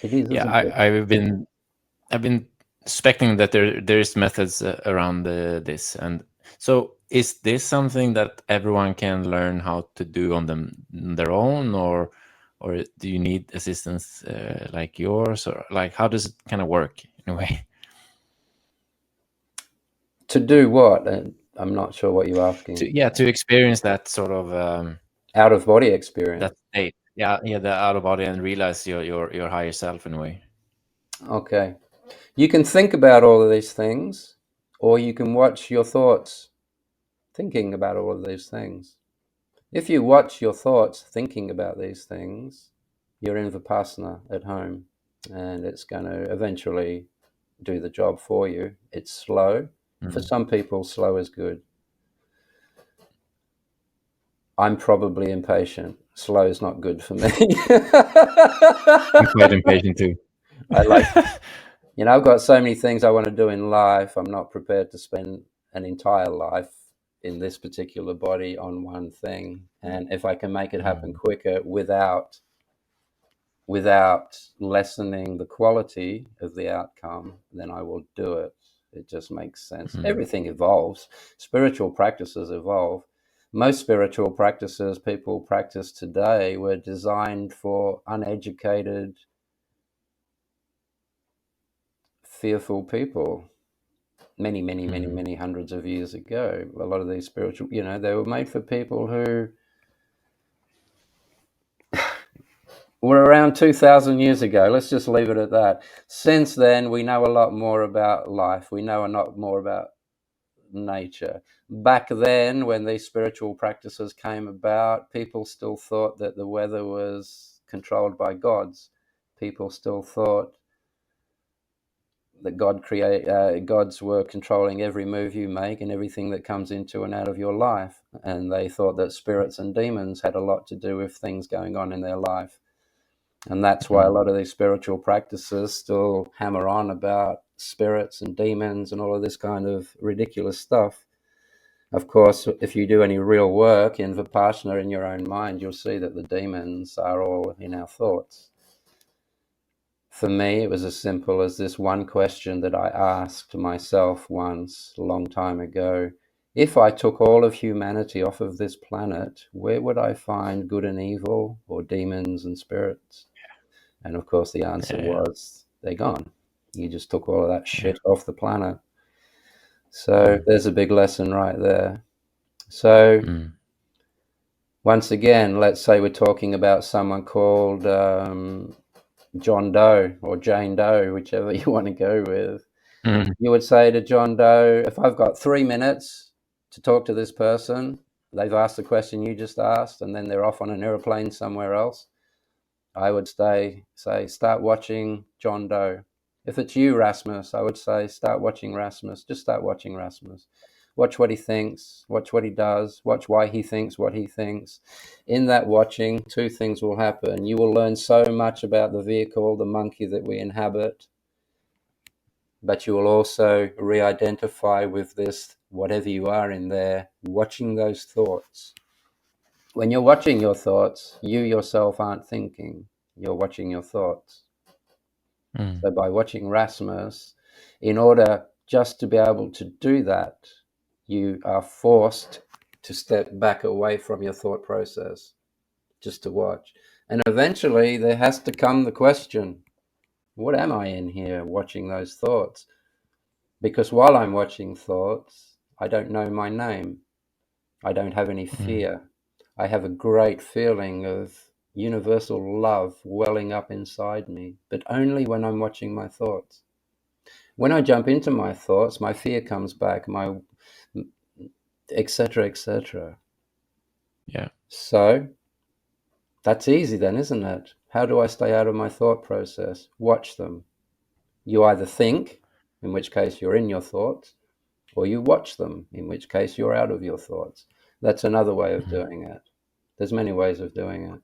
It is, Yeah, isn't it? I've been expecting that there's methods around this, and so is this something that everyone can learn how to do on their own, or do you need assistance like yours, or like how does it kind of work in a way? To do what? I'm not sure what you're asking. To experience that sort of Out of body experience. that state, yeah, the out of body, and realize your higher self in a way. Okay. You can think about all of these things, or you can watch your thoughts thinking about all of these things. If you watch your thoughts thinking about these things, you're in Vipassana at home, and it's going to eventually do the job for you. It's slow. For some people, slow is good. I'm probably impatient. Slow is not good for me. I'm quite impatient too. I like, I've got so many things I want to do in life. I'm not prepared to spend an entire life in this particular body on one thing. And if I can make it happen quicker without lessening the quality of the outcome, then I will do it. It just makes sense. Everything evolves. Spiritual practices evolve. Most spiritual practices people practice today were designed for uneducated, fearful people many hundreds of years ago. A lot of these spiritual, they were made for people who were around 2,000 years ago. Let's just leave it at that. Since then, we know a lot more about life. We know a lot more about nature. Back then, when these spiritual practices came about, people still thought that the weather was controlled by gods. People still thought that gods were controlling every move you make and everything that comes into and out of your life. And they thought that spirits and demons had a lot to do with things going on in their life. And that's why a lot of these spiritual practices still hammer on about spirits and demons and all of this kind of ridiculous stuff. Of course, if you do any real work in Vipassana in your own mind, you'll see that the demons are all in our thoughts. For me, it was as simple as this one question that I asked myself once, a long time ago. If I took all of humanity off of this planet, where would I find good and evil, or demons and spirits? And of course, the answer was, they're gone. You just took all of that shit off the planet. So there's a big lesson right there. So once again, let's say we're talking about someone called John Doe or Jane Doe, whichever you want to go with. You would say to John Doe, if I've got 3 minutes to talk to this person, they've asked the question you just asked, and then they're off on an airplane somewhere else, I would say, start watching John Doe. If it's you, Rasmus, I would say, start watching Rasmus. Just start watching Rasmus. Watch what he thinks, watch what he does, watch why he thinks what he thinks. In that watching, two things will happen. You will learn so much about the vehicle, the monkey that we inhabit, but you will also re-identify with this, whatever you are in there, watching those thoughts. When you're watching your thoughts, you yourself aren't thinking. You're watching your thoughts. So by watching Rasmus, in order just to be able to do that, you are forced to step back away from your thought process just to watch. And eventually there has to come the question, what am I in here watching those thoughts? Because while I'm watching thoughts, I don't know my name. I don't have any fear. I have a great feeling of universal love welling up inside me, but only when I'm watching my thoughts. When I jump into my thoughts, my fear comes back, my etc., etc. Yeah. So that's easy then, isn't it? How do I stay out of my thought process? Watch them. You either think, in which case you're in your thoughts, or you watch them, in which case you're out of your thoughts. That's another way of doing it. There's many ways of doing it.